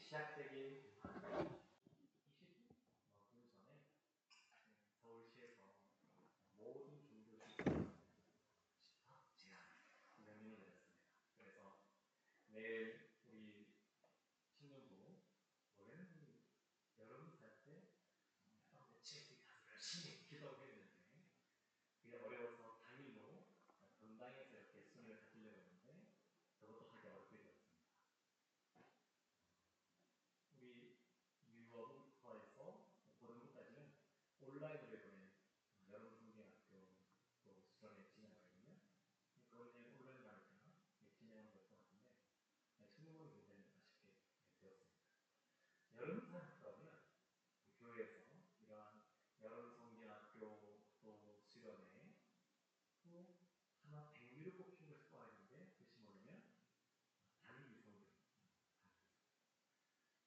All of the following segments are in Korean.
시작되기 한 20분 전에 서울시에서 모든 종교식당 집합 제한 명령이 내렸습니다. 그래서 내일 우리 청년부 원래는 여름 살때 며칠 가서 열심히 기도하고 했는데 그게 어려워서 당일로 본당에서 이렇게 수련을 가지려고 했는데 그것도 하기 어렵게 되었습니다. 우리 유아부터에서 고등부까지는 온라인으로 이번에 여름성경학교 또 수련회 진행하거든요. 그걸 이제 온라인 가니까 진행을 될 것 같은데 청년부는 굉장히 아쉽게 되었습니다. 여름사학교 하면 교회에서 이러한 여름성경학교 또 수련회 또 하나 백미를 꼽힌 것이 또 하나 있는데 그것이 뭐냐면 단위성경.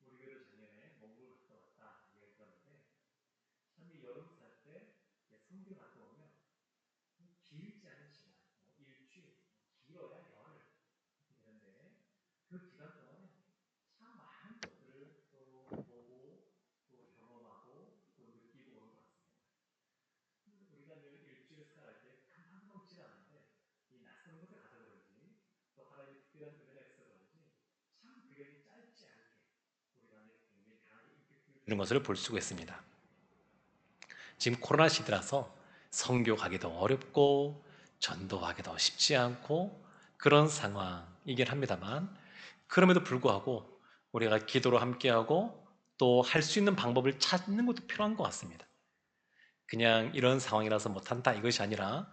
우리 교회도 작년에 몽골 갔다 왔다 얘기를 들었는데 참 이 여름 살 때 성경 갔다 오면 길지 않은 시간, 일주일, 길어야 열흘 되는데 그 기간 동안에 참 많은 것들을 또 보고 또 경험하고 또 느끼고 오는 것 같습니다. 우리가 늘 일주일 살아갈 때 금방 넘치지 않은데 이 낯선 곳에 가서 그런지 또 하나님의 특별한 은혜가 있어 그런지 참 그게 짧지 않게 우리 안에 굉장히 강하게 임팩트를 주는 것을 볼 수가 있습니다. 지금 코로나 시대라서 선교 가기도 어렵고 전도하기도 쉽지 않고 그런 상황이긴 합니다만 그럼에도 불구하고 우리가 기도로 함께하고 또 할 수 있는 방법을 찾는 것도 필요한 것 같습니다. 그냥 이런 상황이라서 못한다 이것이 아니라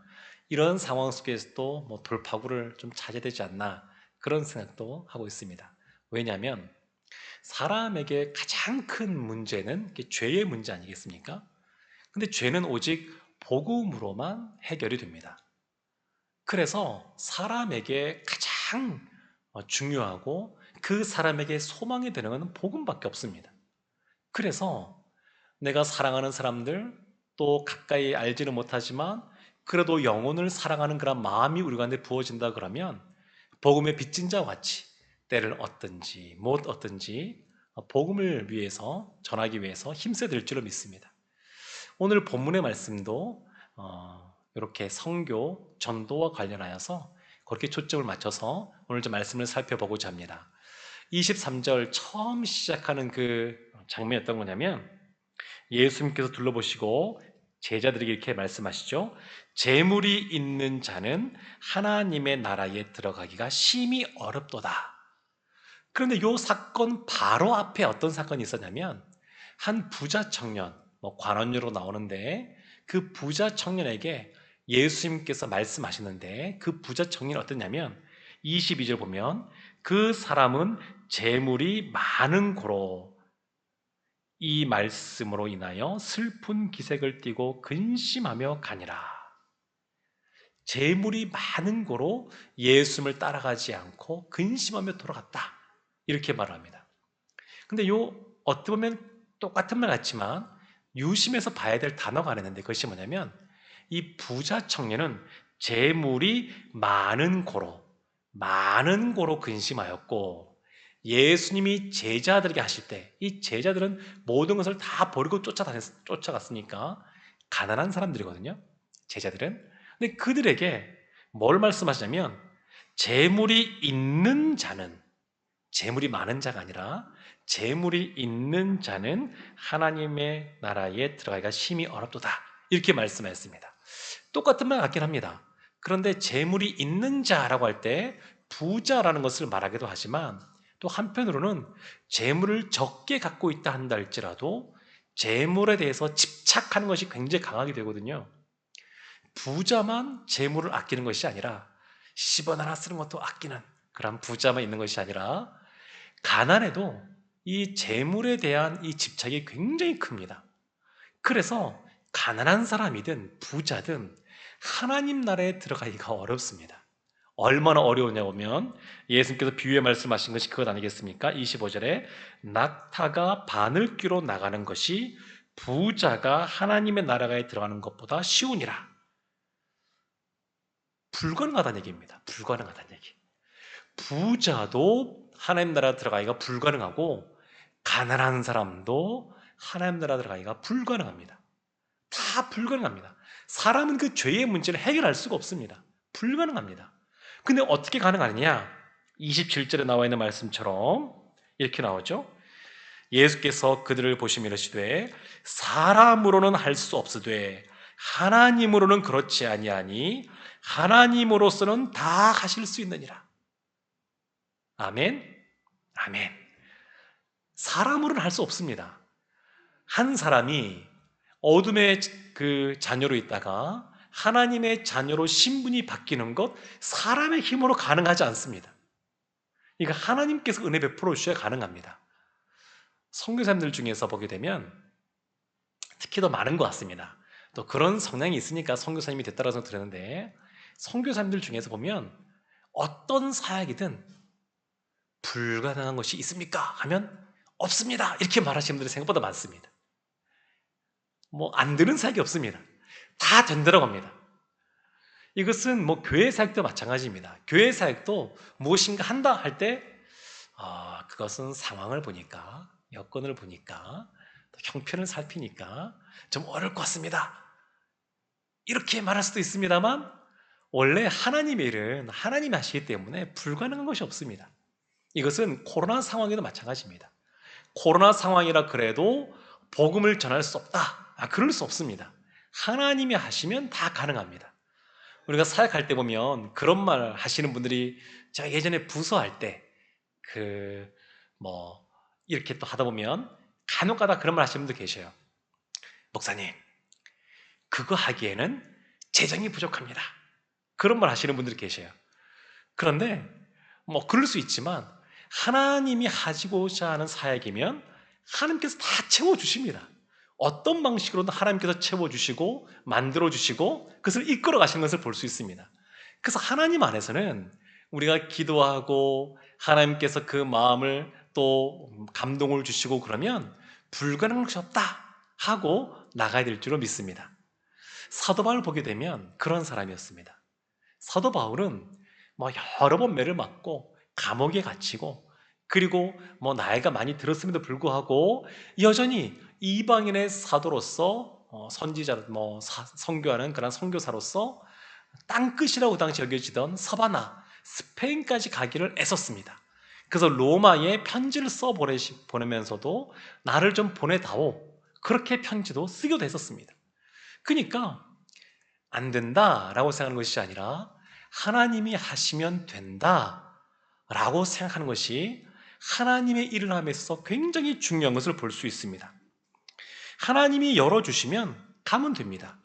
이런 상황 속에서도 뭐 돌파구를 좀 찾아야 되지 않나 그런 생각도 하고 있습니다. 왜냐하면 사람에게 가장 큰 문제는 죄의 문제 아니겠습니까? 근데 죄는 오직 복음으로만 해결이 됩니다. 그래서 사람에게 가장 중요하고 그 사람에게 소망이 되는 것은 복음밖에 없습니다. 그래서 내가 사랑하는 사람들 또 가까이 알지는 못하지만 그래도 영혼을 사랑하는 그런 마음이 우리 가운데 부어진다 그러면 복음의 빚진 자와 같이 때를 얻든지 못 얻든지 복음을 위해서 전하기 위해서 힘써야 될 줄로 믿습니다. 오늘 본문의 말씀도 이렇게 선교, 전도와 관련하여서 그렇게 초점을 맞춰서 오늘 좀 말씀을 살펴보고자 합니다. 23절 처음 시작하는 그 장면이 어떤 거냐면 예수님께서 둘러보시고 제자들에게 이렇게 말씀하시죠. 재물이 있는 자는 하나님의 나라에 들어가기가 심히 어렵도다. 그런데 이 사건 바로 앞에 어떤 사건이 있었냐면 한 부자 청년, 관원료로 나오는데 그 부자 청년에게 예수님께서 말씀하시는데 그 부자 청년이 어떠냐면 22절 보면 그 사람은 재물이 많은 고로 이 말씀으로 인하여 슬픈 기색을 띠고 근심하며 가니라. 재물이 많은 고로 예수님을 따라가지 않고 근심하며 돌아갔다. 이렇게 말합니다. 근데 어떻게 보면 똑같은 말 같지만 유심해서 봐야 될 단어가 하나 있는데 그것이 뭐냐면 이 부자 청년은 재물이 많은 고로 근심하였고 예수님이 제자들에게 하실 때 이 제자들은 모든 것을 다 버리고 쫓아갔으니까 가난한 사람들이거든요. 제자들은. 근데 그들에게 뭘 말씀하시냐면 재물이 있는 자는 재물이 많은 자가 아니라 재물이 있는 자는 하나님의 나라에 들어가기가 심히 어렵도다. 이렇게 말씀하셨습니다. 똑같은 말 같긴 합니다. 그런데 재물이 있는 자라고 할 때 부자라는 것을 말하기도 하지만 또 한편으로는 재물을 적게 갖고 있다 한다 할지라도 재물에 대해서 집착하는 것이 굉장히 강하게 되거든요. 부자만 재물을 아끼는 것이 아니라 10원 하나 쓰는 것도 아끼는 그런 부자만 있는 것이 아니라 가난해도 이 재물에 대한 이 집착이 굉장히 큽니다. 그래서 가난한 사람이든 부자든 하나님 나라에 들어가기가 어렵습니다. 얼마나 어려우냐 보면 예수님께서 비유에 말씀하신 것이 그것 아니겠습니까? 25절에 낙타가 바늘귀로 나가는 것이 부자가 하나님의 나라에 들어가는 것보다 쉬우니라. 불가능하다는 얘기입니다. 불가능하다는 얘기. 부자도 하나님 나라 들어가기가 불가능하고 가난한 사람도 하나님 나라 들어가기가 불가능합니다. 다 불가능합니다. 사람은 그 죄의 문제를 해결할 수가 없습니다. 불가능합니다. 근데 어떻게 가능하느냐? 27절에 나와 있는 말씀처럼 이렇게 나오죠. 예수께서 그들을 보시며 이르시되 사람으로는 할 수 없으되 하나님으로는 그렇지 아니하니 하나님으로서는 다 하실 수 있느니라. 아멘. 아멘. 사람으로는 할 수 없습니다. 한 사람이 어둠의 그 자녀로 있다가 하나님의 자녀로 신분이 바뀌는 것 사람의 힘으로 가능하지 않습니다. 이거 하나님께서 은혜 베풀어 주셔야 가능합니다. 선교사님들 중에서 보게 되면 특히 더 많은 것 같습니다. 또 그런 성향이 있으니까 선교사님이 됐다고 생각 드는데, 선교사님들 중에서 보면 어떤 사역이든 불가능한 것이 있습니까? 하면 없습니다. 이렇게 말하시는 분들이 생각보다 많습니다. 뭐 안 되는 사역이 없습니다. 다 된다고 합니다. 이것은 뭐 교회 사역도 마찬가지입니다. 교회 사역도 무엇인가 한다 할 때 그것은 상황을 보니까, 여건을 보니까, 형편을 살피니까 좀 어려울 것 같습니다. 이렇게 말할 수도 있습니다만 원래 하나님의 일은 하나님이 하시기 때문에 불가능한 것이 없습니다. 이것은 코로나 상황에도 마찬가지입니다. 코로나 상황이라 그래도 복음을 전할 수 없다. 그럴 수 없습니다. 하나님이 하시면 다 가능합니다. 우리가 사역할 때 보면 그런 말 하시는 분들이, 제가 예전에 부서할 때 이렇게 또 하다 보면 간혹가다 그런 말 하시는 분들 계셔요. 목사님, 그거 하기에는 재정이 부족합니다. 그런 말 하시는 분들이 계셔요. 그런데 그럴 수 있지만 하나님이 하시고자 하는 사역이면 하나님께서 다 채워주십니다. 어떤 방식으로든 하나님께서 채워주시고 만들어주시고 그것을 이끌어 가시는 것을 볼 수 있습니다. 그래서 하나님 안에서는 우리가 기도하고 하나님께서 그 마음을 또 감동을 주시고 그러면 불가능한 것이 없다 하고 나가야 될 줄로 믿습니다. 사도 바울 보게 되면 그런 사람이었습니다. 사도 바울은 여러 번 매를 맞고 감옥에 갇히고, 그리고 나이가 많이 들었음에도 불구하고 여전히 이방인의 사도로서 선지자, 선교하는 그런 선교사로서 땅끝이라고 당시 여겨지던 서바나, 스페인까지 가기를 애썼습니다. 그래서 로마에 편지를 보내면서도 나를 좀 보내다오, 그렇게 편지도 쓰기도 했었습니다. 그러니까 안 된다라고 생각하는 것이 아니라 하나님이 하시면 된다라고 생각하는 것이 하나님의 일을 함에서 굉장히 중요한 것을 볼 수 있습니다. 하나님이 열어주시면 가면 됩니다.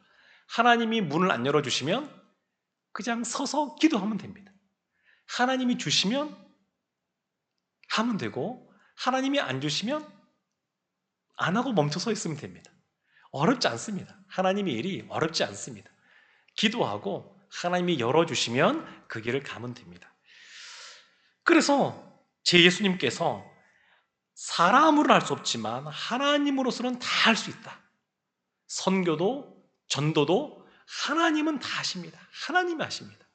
하나님이 문을 안 열어주시면 그냥 서서 기도하면 됩니다. 하나님이 주시면 하면 되고, 하나님이 안 주시면 안 하고 멈춰서 있으면 됩니다. 어렵지 않습니다. 하나님의 일이 어렵지 않습니다. 기도하고 하나님이 열어주시면 그 길을 가면 됩니다. 그래서 제 예수님께서 사람으로는 할 수 없지만 하나님으로서는 다 할 수 있다. 선교도 전도도 하나님은 다 하십니다. 하나님이 하십니다.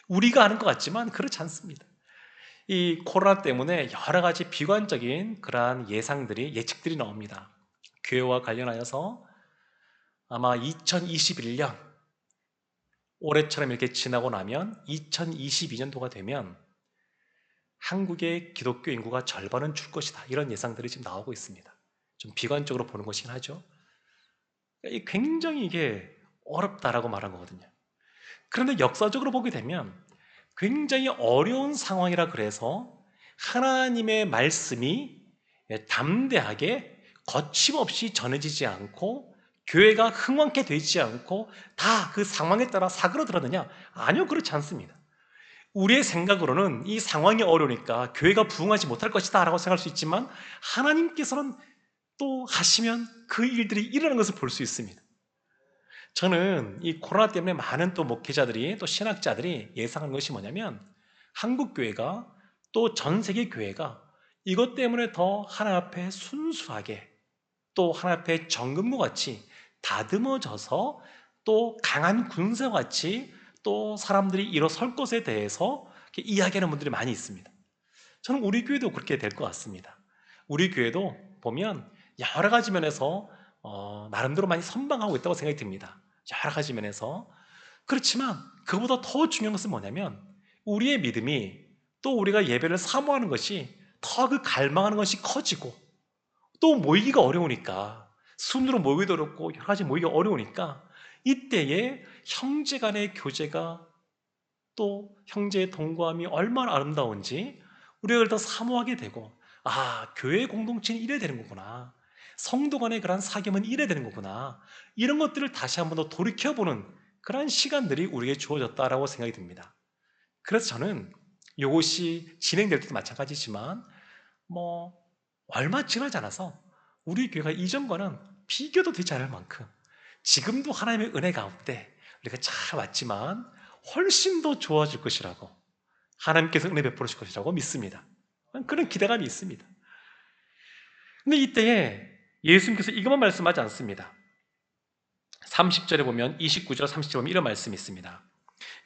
우리가 하는 것 같지만 그렇지 않습니다. 이 코로나 때문에 여러 가지 비관적인 그러한 예측들이 나옵니다. 교회와 관련하여서 아마 2021년 올해처럼 이렇게 지나고 나면 2022년도가 되면 한국의 기독교 인구가 절반은 줄 것이다, 이런 예상들이 지금 나오고 있습니다. 좀 비관적으로 보는 것이긴 하죠. 굉장히 이게 어렵다라고 말한 거거든요. 그런데 역사적으로 보게 되면 굉장히 어려운 상황이라 그래서 하나님의 말씀이 담대하게 거침없이 전해지지 않고 교회가 흥왕케 되지 않고 다 그 상황에 따라 사그러들었느냐? 아니요, 그렇지 않습니다. 우리의 생각으로는 이 상황이 어려우니까 교회가 부흥하지 못할 것이다 라고 생각할 수 있지만 하나님께서는 또 하시면 그 일들이 일어나는 것을 볼 수 있습니다. 저는 이 코로나 때문에 많은 또 목회자들이, 또 신학자들이 예상하는 것이 뭐냐면 한국 교회가, 또 전 세계 교회가 이것 때문에 더 하나님 앞에 순수하게, 또 하나님 앞에 정금과 같이 다듬어져서 또 강한 군사와 같이 또 사람들이 일어설 것에 대해서 이야기하는 분들이 많이 있습니다. 저는 우리 교회도 그렇게 될 것 같습니다. 우리 교회도 보면 여러 가지 면에서 나름대로 많이 선방하고 있다고 생각이 듭니다. 여러 가지 면에서. 그렇지만 그보다 더 중요한 것은 뭐냐면 우리의 믿음이 또 우리가 예배를 사모하는 것이 더 그 갈망하는 것이 커지고 또 모이기가 어려우니까 순으로 모이기도 어렵고 여러 가지 모이기가 어려우니까 이때에 형제 간의 교제가 또 형제의 동거함이 얼마나 아름다운지 우리가 그걸 더 사모하게 되고 교회 공동체는 이래야 되는 거구나. 성도 간의 그런 사귐은 이래야 되는 거구나. 이런 것들을 다시 한번 더 돌이켜보는 그런 시간들이 우리에게 주어졌다라고 생각이 듭니다. 그래서 저는 이것이 진행될 때도 마찬가지지만 얼마 지나지 않아서 우리 교회가 이전과는 비교도 되지 않을 만큼 지금도 하나님의 은혜 가운데 우리가 잘 왔지만 훨씬 더 좋아질 것이라고 하나님께서 은혜 베풀어 주실 것이라고 믿습니다. 그런 기대감이 있습니다. 근데 이때에 예수님께서 이것만 말씀하지 않습니다. 30절에 보면 29절 30절에 보면 이런 말씀이 있습니다.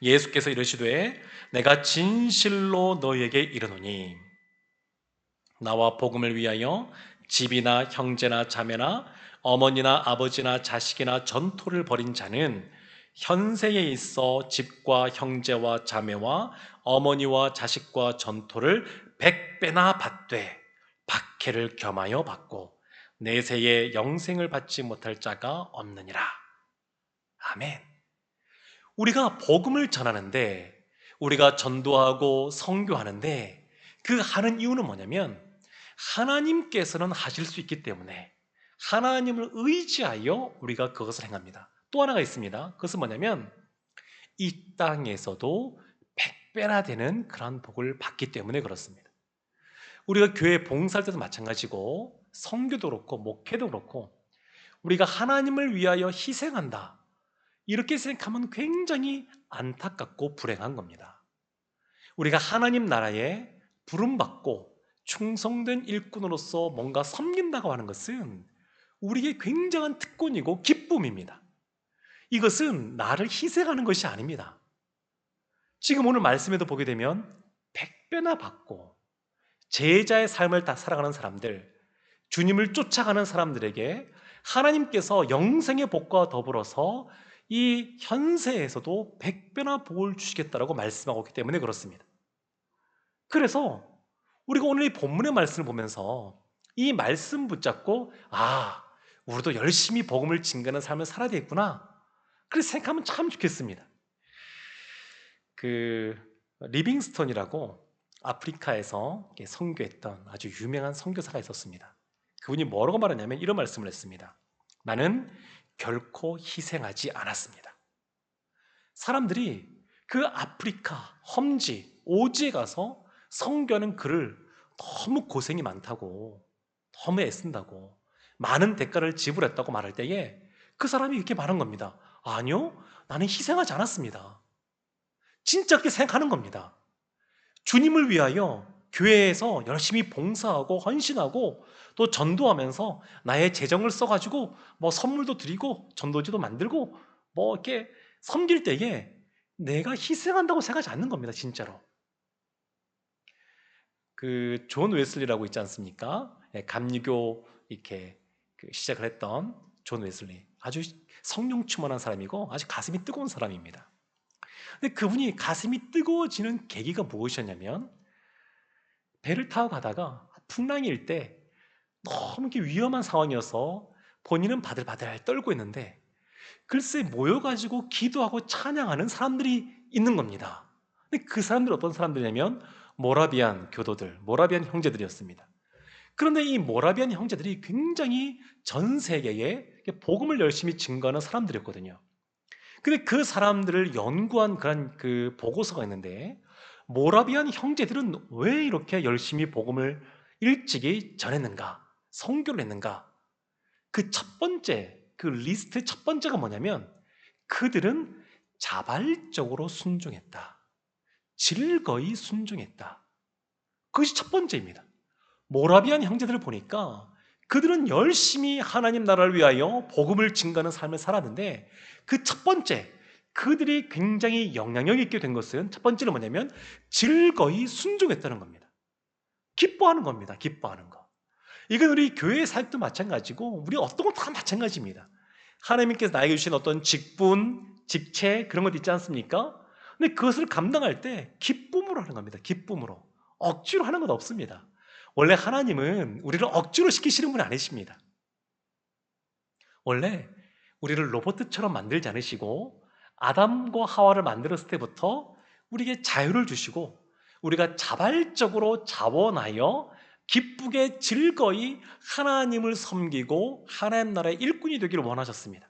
예수께서 이르시되 내가 진실로 너희에게 이르노니 나와 복음을 위하여 집이나 형제나 자매나 어머니나 아버지나 자식이나 전토를 벌인 자는 현세에 있어 집과 형제와 자매와 어머니와 자식과 전토를 100배나 받되 박해를 겸하여 받고 내세에 영생을 받지 못할 자가 없느니라. 아멘. 우리가 복음을 전하는데 우리가 전도하고 선교하는데 그 하는 이유는 뭐냐면 하나님께서는 하실 수 있기 때문에 하나님을 의지하여 우리가 그것을 행합니다. 또 하나가 있습니다. 그것은 뭐냐면 이 땅에서도 100배나 되는 그런 복을 받기 때문에 그렇습니다. 우리가 교회 봉사할 때도 마찬가지고 선교도 그렇고 목회도 그렇고 우리가 하나님을 위하여 희생한다 이렇게 생각하면 굉장히 안타깝고 불행한 겁니다. 우리가 하나님 나라에 부름받고 충성된 일꾼으로서 뭔가 섬긴다고 하는 것은 우리에게 굉장한 특권이고 기쁨입니다. 이것은 나를 희생하는 것이 아닙니다. 지금 오늘 말씀에도 보게 되면 100배나 받고 제자의 삶을 다 살아가는 사람들, 주님을 쫓아가는 사람들에게 하나님께서 영생의 복과 더불어서 이 현세에서도 100배나 복을 주시겠다라고 말씀하고 있기 때문에 그렇습니다. 그래서 우리가 오늘 이 본문의 말씀을 보면서 이 말씀 붙잡고 우리도 열심히 복음을 증거하는 삶을 살아야 되겠구나 그렇게 생각하면 참 좋겠습니다. 리빙스턴이라고 아프리카에서 선교했던 아주 유명한 선교사가 있었습니다. 그분이 뭐라고 말하냐면 이런 말씀을 했습니다. 나는 결코 희생하지 않았습니다. 사람들이 그 아프리카 험지 오지에 가서 선교하는 그를 너무 고생이 많다고 너무 애쓴다고 많은 대가를 지불했다고 말할 때에 그 사람이 이렇게 말한 겁니다. 아니요, 나는 희생하지 않았습니다. 진짜 그렇게 생각하는 겁니다. 주님을 위하여 교회에서 열심히 봉사하고 헌신하고 또 전도하면서 나의 재정을 써가지고 선물도 드리고 전도지도 만들고 이렇게 섬길 때에 내가 희생한다고 생각하지 않는 겁니다. 진짜로. 존 웨슬리라고 있지 않습니까? 감리교 이렇게 시작을 했던 존 웨슬리, 아주 성령 충만한 사람이고 아주 가슴이 뜨거운 사람입니다. 근데 그분이 가슴이 뜨거워지는 계기가 무엇이었냐면 배를 타고 가다가 풍랑일 때 너무 이렇게 위험한 상황이어서 본인은 바들바들 떨고 있는데 글쎄 모여가지고 기도하고 찬양하는 사람들이 있는 겁니다. 근데 그 사람들은 어떤 사람들이냐면 모라비안 교도들, 모라비안 형제들이었습니다. 그런데 이 모라비안 형제들이 굉장히 전 세계에 복음을 열심히 증거하는 사람들이었거든요. 근데 그 사람들을 연구한 그런 보고서가 있는데 모라비안 형제들은 왜 이렇게 열심히 복음을 일찍이 전했는가, 선교를 했는가? 그 첫 번째, 리스트 첫 번째가 뭐냐면 그들은 자발적으로 순종했다. 즐거이 순종했다. 그것이 첫 번째입니다. 모라비안 형제들을 보니까 그들은 열심히 하나님 나라를 위하여 복음을 증거하는 삶을 살았는데 그 첫 번째, 그들이 굉장히 영향력 있게 된 것은 첫 번째는 뭐냐면 즐거이 순종했다는 겁니다. 기뻐하는 겁니다. 기뻐하는 거. 이건 우리 교회 사역도 마찬가지고 우리 어떤 것도 다 마찬가지입니다. 하나님께서 나에게 주신 어떤 직분, 직책 그런 것 있지 않습니까? 근데 그것을 감당할 때 기쁨으로 하는 겁니다. 기쁨으로. 억지로 하는 것 없습니다. 원래 하나님은 우리를 억지로 시키시는 분이 아니십니다. 원래 우리를 로봇처럼 만들지 않으시고 아담과 하와를 만들었을 때부터 우리에게 자유를 주시고 우리가 자발적으로 자원하여 기쁘게 즐거이 하나님을 섬기고 하나님 나라의 일꾼이 되기를 원하셨습니다.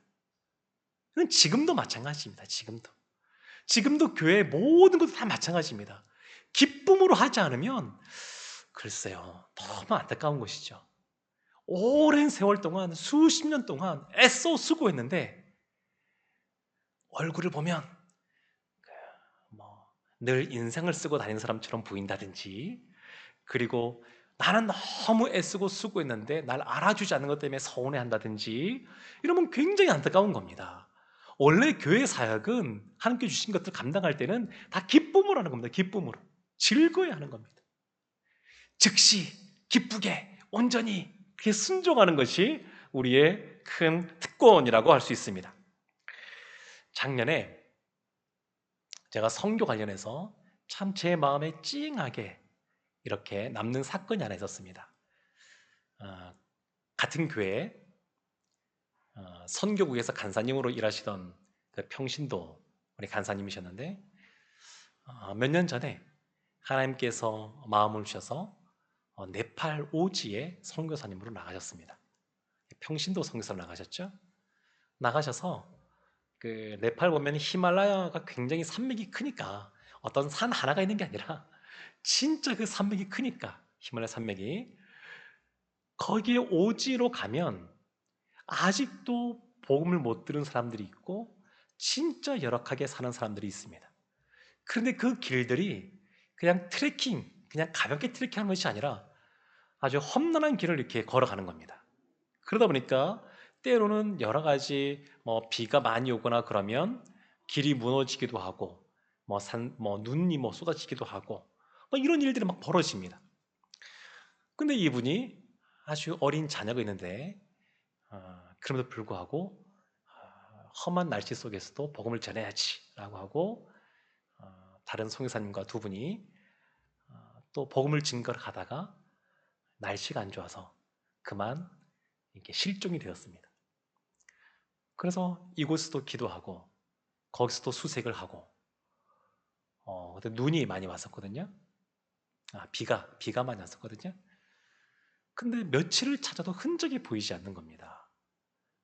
지금도 마찬가지입니다. 지금도 교회의 모든 것도 다 마찬가지입니다. 기쁨으로 하지 않으면 글쎄요, 너무 안타까운 것이죠. 오랜 세월 동안 수십 년 동안 애써 수고했는데 얼굴을 보면 늘 인상을 쓰고 다니는 사람처럼 보인다든지, 그리고 나는 너무 애쓰고 수고했는데 날 알아주지 않는 것 때문에 서운해한다든지, 이러면 굉장히 안타까운 겁니다. 원래 교회 사역은 하나님께 주신 것들 감당할 때는 다 기쁨으로 하는 겁니다. 기쁨으로 즐거워야 하는 겁니다. 즉시 기쁘게 온전히 그렇게 순종하는 것이 우리의 큰 특권이라고 할 수 있습니다. 작년에 제가 선교 관련해서 참 제 마음에 찡하게 이렇게 남는 사건이 하나 있었습니다. 같은 교회에 선교국에서 간사님으로 일하시던 그 평신도 우리 간사님이셨는데, 몇 년 전에 하나님께서 마음을 주셔서 네팔 오지에 선교사님으로 나가셨습니다. 평신도 선교사로 나가셨죠. 나가셔서 그 네팔 보면 히말라야가 굉장히 산맥이 크니까 어떤 산 하나가 있는 게 아니라 진짜 그 산맥이 크니까, 히말라야 산맥이, 거기에 오지로 가면 아직도 복음을 못 들은 사람들이 있고 진짜 열악하게 사는 사람들이 있습니다. 그런데 그 길들이 그냥 트레킹, 그냥 가볍게 트레킹하는 것이 아니라 아주 험난한 길을 이렇게 걸어가는 겁니다. 그러다 보니까 때로는 여러 가지 비가 많이 오거나 그러면 길이 무너지기도 하고 눈이 쏟아지기도 하고 이런 일들이 막 벌어집니다. 근데 이분이 아주 어린 자녀가 있는데 그럼에도 불구하고 험한 날씨 속에서도 복음을 전해야지라고 하고 다른 선교사님과 두 분이 또 복음을 증거를 가다가 날씨가 안 좋아서 그만 이렇게 실종이 되었습니다. 그래서 이곳에서도 기도하고 거기서도 수색을 하고 그때 눈이 많이 왔었거든요. 비가 많이 왔었거든요. 근데 며칠을 찾아도 흔적이 보이지 않는 겁니다.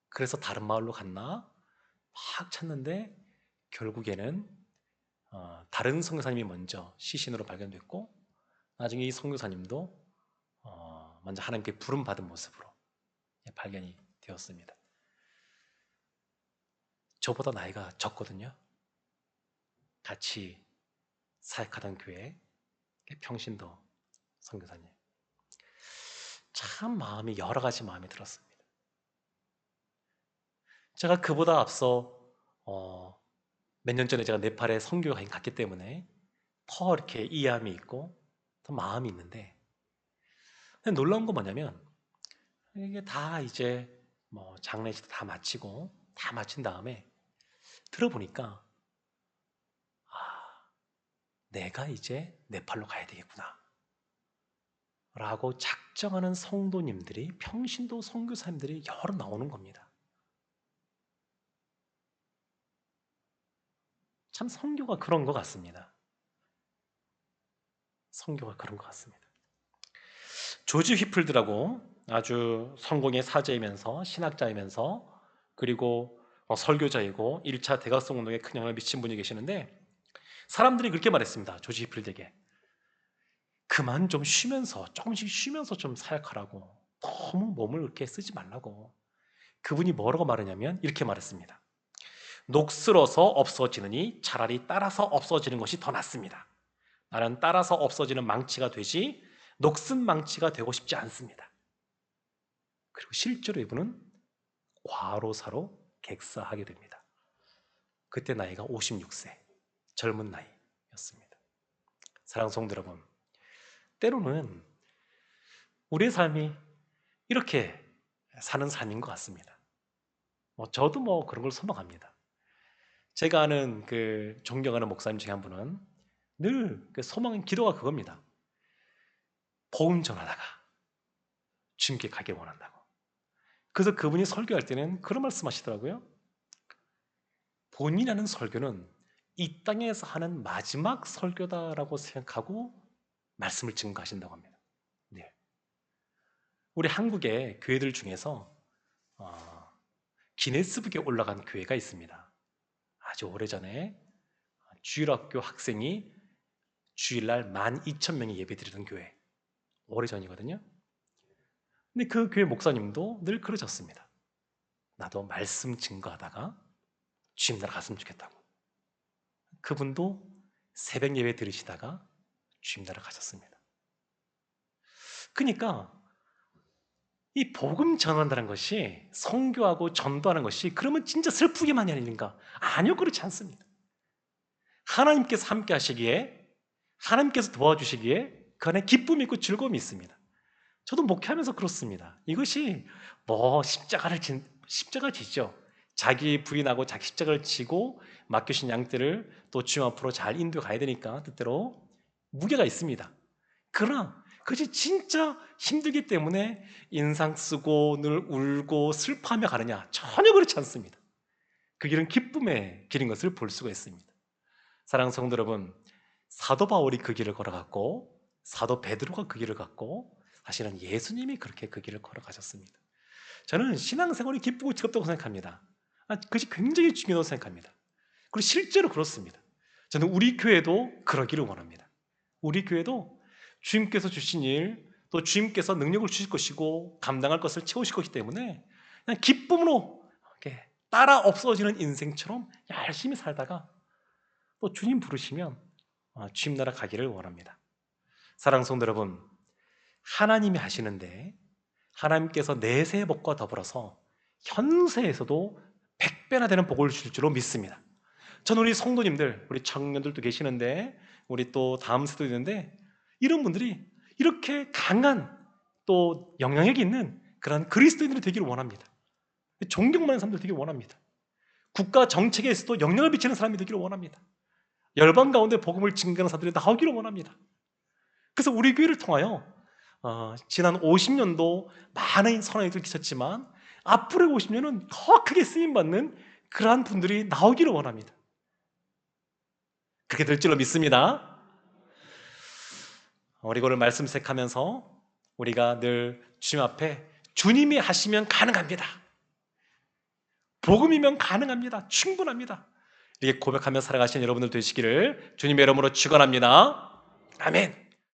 그래서 다른 마을로 갔나 막 찾는데 결국에는 다른 선교사님이 먼저 시신으로 발견됐고, 나중에 이 선교사님도 먼저 하나님께 부름받은 모습으로 발견이 되었습니다. 저보다 나이가 적거든요. 같이 사역하던 교회 평신도 선교사님. 참 여러 가지 마음이 들었습니다. 제가 그보다 앞서 몇 년 전에 제가 네팔에 선교 여행 갔기 때문에 더 이렇게 이해함이 있고 더 마음이 있는데, 놀라운 건 뭐냐면 이게 다 이제 장례식도 다 마치고 다 마친 다음에 들어보니까 내가 이제 네팔로 가야 되겠구나 라고 작정하는 성도님들이, 평신도 선교사님들이 여러 나오는 겁니다. 참 선교가 그런 것 같습니다. 선교가 그런 것 같습니다. 조지 휘플드라고 아주 성공의 사제이면서 신학자이면서 그리고 설교자이고 1차 대각성 운동에 큰 영향을 미친 분이 계시는데, 사람들이 그렇게 말했습니다. 조지 휘플드에게 그만 좀 쉬면서, 조금씩 쉬면서 좀 사역하라고, 너무 몸을 그렇게 쓰지 말라고. 그분이 뭐라고 말하냐면 이렇게 말했습니다. 녹슬어서 없어지느니 차라리 따라서 없어지는 것이 더 낫습니다. 나는 따라서 없어지는 망치가 되지 녹슨 망치가 되고 싶지 않습니다. 그리고 실제로 이분은 과로사로 객사하게 됩니다. 그때 나이가 56세, 젊은 나이였습니다. 사랑하는 성도 여러분, 때로는 우리의 삶이 이렇게 사는 삶인 것 같습니다. 저도 그런 걸 소망합니다. 제가 아는 존경하는 목사님 중에 한 분은 늘 소망인 기도가 그겁니다. 복음 전하다가 주님께 가길 원한다고. 그래서 그분이 설교할 때는 그런 말씀하시더라고요. 본인이 하는 설교는 이 땅에서 하는 마지막 설교다라고 생각하고 말씀을 증거하신다고 합니다. 네. 우리 한국의 교회들 중에서 기네스북에 올라간 교회가 있습니다. 아주 오래전에 주일학교 학생이 주일날 12,000명이 예배드리던 교회, 오래전이거든요. 근데 그 교회 목사님도 늘 그러셨습니다. 나도 말씀 증거하다가 주님 나라 갔으면 좋겠다고. 그분도 새벽 예배 들으시다가 주님 나라 가셨습니다. 그러니까 이 복음 전한다는 것이, 선교하고 전도하는 것이 그러면 진짜 슬프기만 할 일인가? 아니요, 그렇지 않습니다. 하나님께서 함께 하시기에, 하나님께서 도와주시기에 그 안에 기쁨이 있고 즐거움이 있습니다. 저도 목회하면서 그렇습니다. 이것이 십자가를 지죠. 자기 부인하고 자기 십자가를 지고 맡겨신 양떼를 또 주님 앞으로 잘 인도해 가야 되니까 뜻대로 무게가 있습니다. 그러나 그것이 진짜 힘들기 때문에 인상 쓰고 늘 울고 슬퍼하며 가느냐? 전혀 그렇지 않습니다. 그 길은 기쁨의 길인 것을 볼 수가 있습니다. 사랑하는 성도 여러분, 사도 바울이 그 길을 걸어갔고 사도 베드로가 그 길을 갔고 사실은 예수님이 그렇게 그 길을 걸어가셨습니다. 저는 신앙생활이 기쁘고 즐겁다고 생각합니다. 그것이 굉장히 중요하다고 생각합니다. 그리고 실제로 그렇습니다. 저는 우리 교회도 그러기를 원합니다. 우리 교회도 주님께서 주신 일, 또 주님께서 능력을 주실 것이고 감당할 것을 채우실 것이기 때문에 그냥 기쁨으로 이렇게 따라 없어지는 인생처럼 열심히 살다가 또 주님 부르시면 주님 나라 가기를 원합니다. 사랑하는 성도 여러분, 하나님이 하시는데 하나님께서 내세의 복과 더불어서 현세에서도 100배나 되는 복을 주실 줄로 믿습니다. 저는 우리 성도님들, 우리 청년들도 계시는데 우리 또 다음 세대도 있는데 이런 분들이 이렇게 강한 또 영향력이 있는 그런 그리스도인들이 되기를 원합니다. 존경받는 사람들 되기를 원합니다. 국가 정책에서도 영향을 미치는 사람이 되기를 원합니다. 열방 가운데 복음을 증거하는 사람들이 나오기를 원합니다. 그래서 우리 교회를 통하여 지난 50년도 많은 선언들이 계셨지만 앞으로의 50년은 더 크게 쓰임받는 그러한 분들이 나오기를 원합니다. 그렇게 될 줄로 믿습니다. 우리 오늘 말씀 생각하면서 우리가 늘 주님 앞에 주님이 하시면 가능합니다. 복음이면 가능합니다. 충분합니다. 이렇게 고백하며 살아가시는 여러분들 되시기를 주님의 이름으로 축원합니다. 아멘.